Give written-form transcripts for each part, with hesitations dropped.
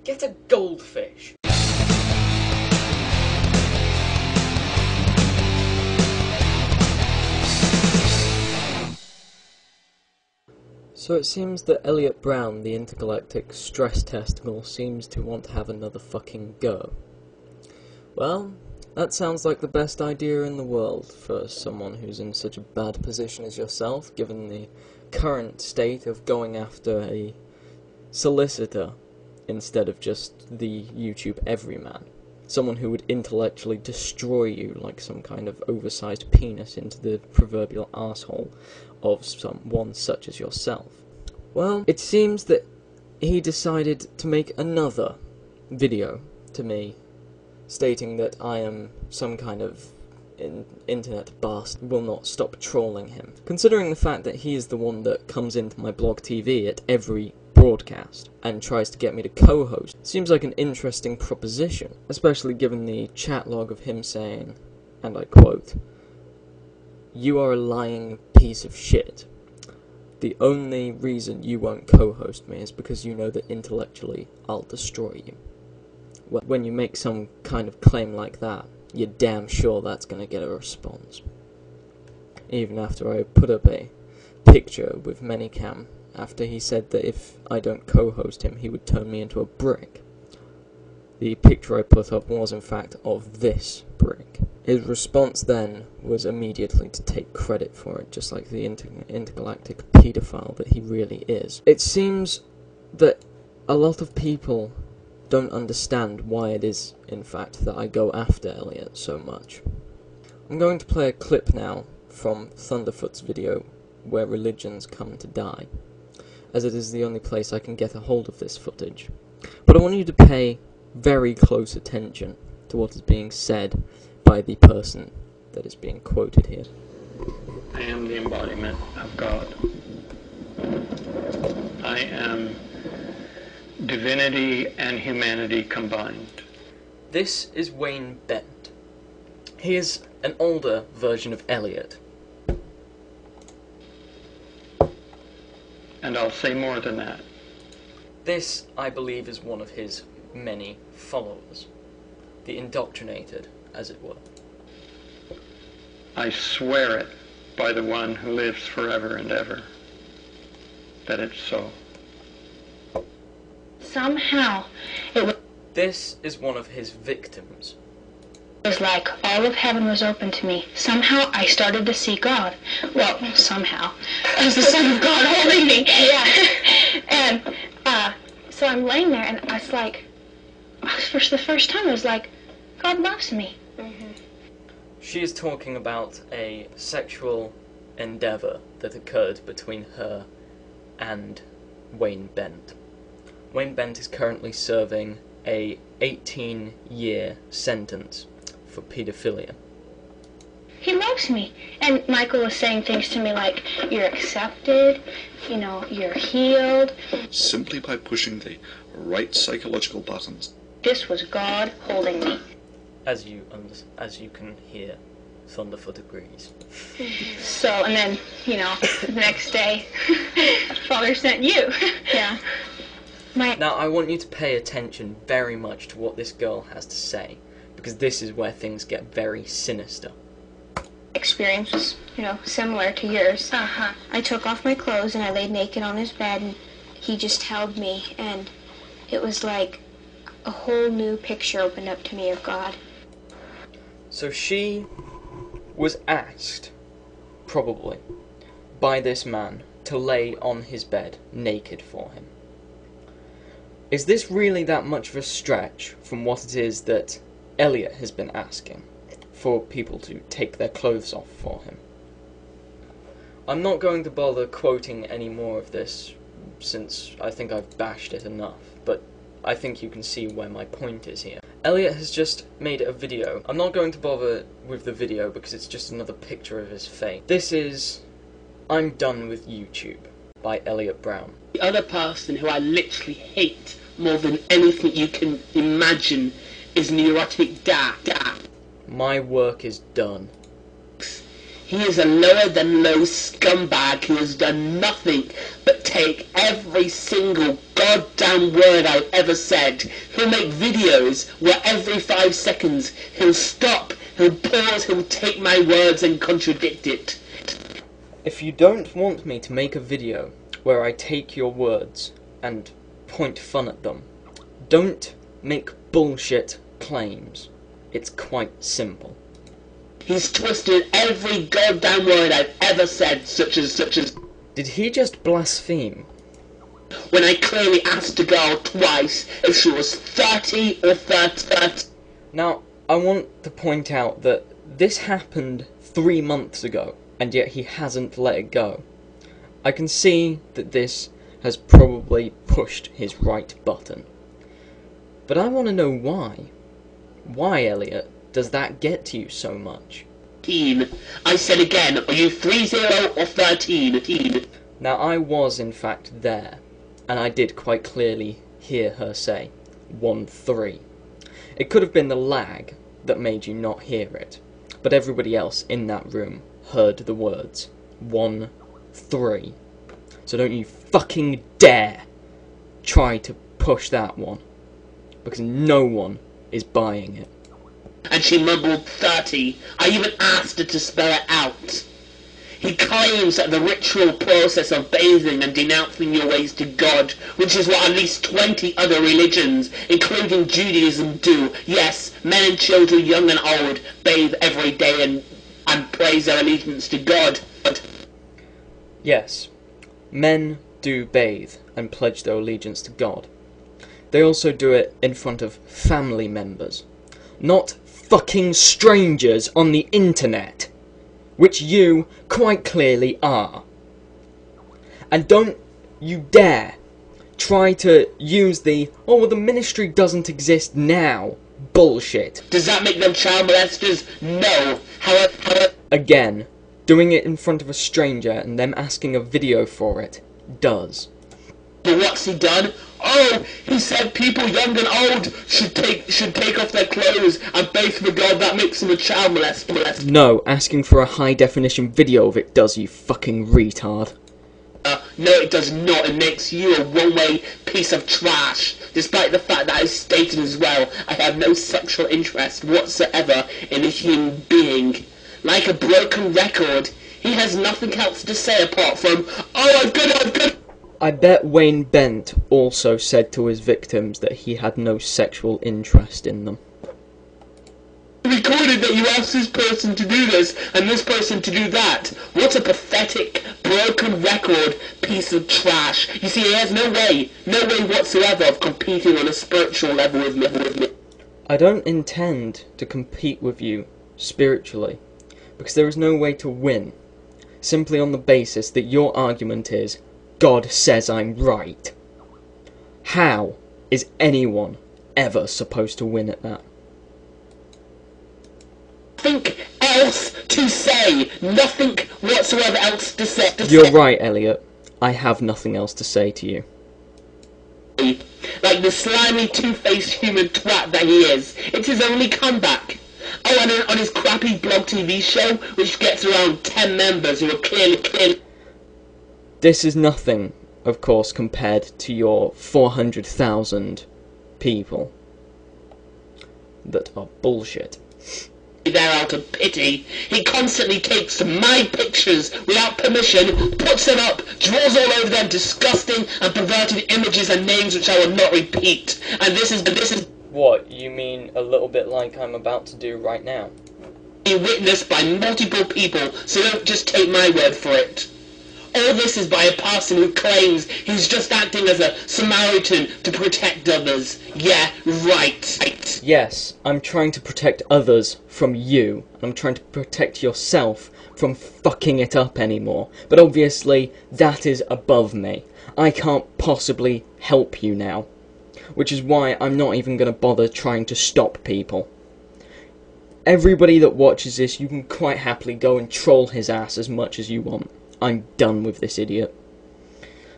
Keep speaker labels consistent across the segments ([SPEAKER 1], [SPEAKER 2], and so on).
[SPEAKER 1] Get a goldfish. So it seems that Elliott Brown, the intergalactic stress testicle, seems to want to have another fucking go. Well, that sounds like the best idea in the world for someone who's in such a bad position as yourself, given the current state of going after a solicitor instead of just the YouTube everyman. Someone who would intellectually destroy you like some kind of oversized penis into the proverbial arsehole of someone such as yourself. Well, it seems that he decided to make another video to me, stating that I am some kind of internet bastard, will not stop trolling him. Considering the fact that he is the one that comes into my blog TV at every broadcast and tries to get me to co-host, seems like an interesting proposition, especially given the chat log of him saying, and I quote, "You are a lying piece of shit. The only reason you won't co-host me is because you know that intellectually I'll destroy you." Well, when you make some kind of claim like that, you're damn sure that's going to get a response. Even after I put up a picture with Manycam, after he said that if I don't co-host him, he would turn me into a brick. The picture I put up was in fact of this brick. His response then was immediately to take credit for it, just like the intergalactic paedophile that he really is. It seems that a lot of people don't understand why it is, in fact, that I go after Elliott so much. I'm going to play a clip now from Thunderfoot's video, Where Religions Come to Die, as it is the only place I can get a hold of this footage. But I want you to pay very close attention to what is being said by the person that is being quoted here.
[SPEAKER 2] I am the embodiment of God. I am divinity and humanity combined.
[SPEAKER 1] This is Wayne Bent. He is an older version of Elliott.
[SPEAKER 2] And I'll say more than that.
[SPEAKER 1] This, I believe, is one of his many followers. The indoctrinated, as it were.
[SPEAKER 2] I swear it by the one who lives forever and ever, that it's so.
[SPEAKER 3] Somehow, it
[SPEAKER 1] This is one of his victims.
[SPEAKER 3] was like all of heaven was open to me. Somehow, I started to see God. Well, somehow. As the Son of God holding me. Yeah. And, so I'm laying there, and I was like, for the first time, I was like, God loves me. Mm-hmm.
[SPEAKER 1] She is talking about a sexual endeavour that occurred between her and Wayne Bent. Wayne Bent is currently serving a 18-year sentence for paedophilia.
[SPEAKER 3] He loves me. And Michael was saying things to me like, you're accepted, you know, you're healed.
[SPEAKER 4] Simply by pushing the right psychological buttons.
[SPEAKER 3] This was God holding me.
[SPEAKER 1] As you can hear, Thunderfoot agrees.
[SPEAKER 3] So, and then, you know, the next day, Father sent you. Yeah.
[SPEAKER 1] Now, I want you to pay attention very much to what this girl has to say, because this is where things get very sinister.
[SPEAKER 3] Experience was, you know, similar to yours. I took off my clothes and I laid naked on his bed, and he just held me, and it was like a whole new picture opened up to me of God.
[SPEAKER 1] So she was asked, probably, by this man to lay on his bed naked for him. Is this really that much of a stretch from what it is that Elliott has been asking for people to take their clothes off for him? I'm not going to bother quoting any more of this, since I think I've bashed it enough, but I think you can see where my point is here. Elliott has just made a video. I'm not going to bother with the video because it's just another picture of his face. This is I'm Done with YouTube by Elliott Brown.
[SPEAKER 5] The other person who I literally hate more than anything you can imagine is neuroticdax.
[SPEAKER 1] My work is done.
[SPEAKER 5] He is a lower-than-low scumbag who has done nothing but take every single goddamn word I've ever said. He'll make videos where every 5 seconds he'll stop, he'll pause, he'll take my words and contradict it.
[SPEAKER 1] If you don't want me to make a video where I take your words and point fun at them, don't make bullshit claims. It's quite simple.
[SPEAKER 5] He's twisted every goddamn word I've ever said, such as...
[SPEAKER 1] Did he just blaspheme?
[SPEAKER 5] When I clearly asked a girl twice if she was 30 or 30.
[SPEAKER 1] Now, I want to point out that this happened 3 months ago, and yet he hasn't let it go. I can see that this has probably pushed his right button. But I want to know why. Why, Elliott, does that get to you so much?
[SPEAKER 5] I said again, are you 30 or 13?
[SPEAKER 1] Now, I was in fact there, and I did quite clearly hear her say 1-3. It could have been the lag that made you not hear it, but everybody else in that room heard the words 1-3. So don't you fucking dare try to push that one, because no one is buying it.
[SPEAKER 5] And she mumbled 30. I even asked her to spell it out. He claims that the ritual process of bathing and denouncing your ways to God, which is what at least 20 other religions, including Judaism, do. Yes, men and children, young and old, bathe every day and praise their allegiance to God.
[SPEAKER 1] Yes, men do bathe and pledge their allegiance to God. They also do it in front of family members, not fucking strangers on the internet, which you quite clearly are. And don't you dare try to use the, oh, well, the ministry doesn't exist now bullshit.
[SPEAKER 5] Does that make them child molesters? No. However...
[SPEAKER 1] Again, doing it in front of a stranger and them asking a video for it does.
[SPEAKER 5] But what's he done? Oh, he said people young and old should take off their clothes and bathe for God. That makes him a child molester.
[SPEAKER 1] No, asking for a high-definition video of it does, you fucking retard.
[SPEAKER 5] No, it does not. It makes you a one-way piece of trash. Despite the fact that I've stated as well, I have no sexual interest whatsoever in a human being. Like a broken record, he has nothing else to say apart from, oh, I've got.
[SPEAKER 1] I bet Wayne Bent also said to his victims that he had no sexual interest in them.
[SPEAKER 5] Recorded that you asked this person to do this and this person to do that. What a pathetic, broken record piece of trash. You see, he has no way whatsoever of competing on a spiritual level with me.
[SPEAKER 1] I don't intend to compete with you spiritually, because there is no way to win, simply on the basis that your argument is, God says I'm right. How is anyone ever supposed to win at that?
[SPEAKER 5] Nothing else to say. Nothing whatsoever else to say.
[SPEAKER 1] You're right, Elliott. I have nothing else to say to you.
[SPEAKER 5] Like the slimy, two-faced human twat that he is. It's his only comeback. Oh, and on his crappy blog TV show, which gets around 10 members who are clearly...
[SPEAKER 1] This is nothing, of course, compared to your 400,000 people that are bullshit.
[SPEAKER 5] There out of pity. He constantly takes my pictures without permission, puts them up, draws all over them disgusting and perverted images and names which I will not repeat. And this is...
[SPEAKER 1] What, you mean a little bit like I'm about to do right now?
[SPEAKER 5] Witnessed by multiple people, so don't just take my word for it. All this is by a person who claims he's just acting as a Samaritan to protect others. Yeah, right.
[SPEAKER 1] Yes, I'm trying to protect others from you, and I'm trying to protect yourself from fucking it up anymore. But obviously, that is above me. I can't possibly help you now. Which is why I'm not even going to bother trying to stop people. Everybody that watches this, you can quite happily go and troll his ass as much as you want. I'm done with this idiot.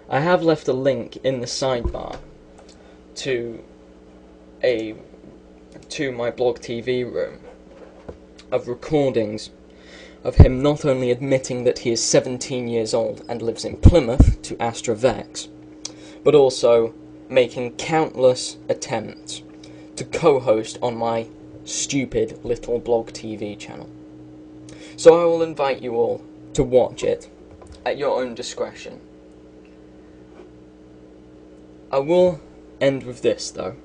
[SPEAKER 1] I have left a link in the sidebar to my blog TV room of recordings of him not only admitting that he is 17 years old and lives in Plymouth to Astrovex, but also making countless attempts to co-host on my stupid little blog TV channel. So I will invite you all to watch it at your own discretion. I will end with this though.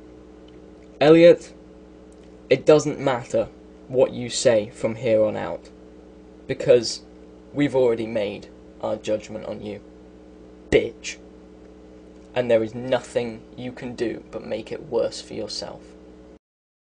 [SPEAKER 1] Elliott, it doesn't matter what you say from here on out, because we've already made our judgment on you, bitch. And there is nothing you can do but make it worse for yourself.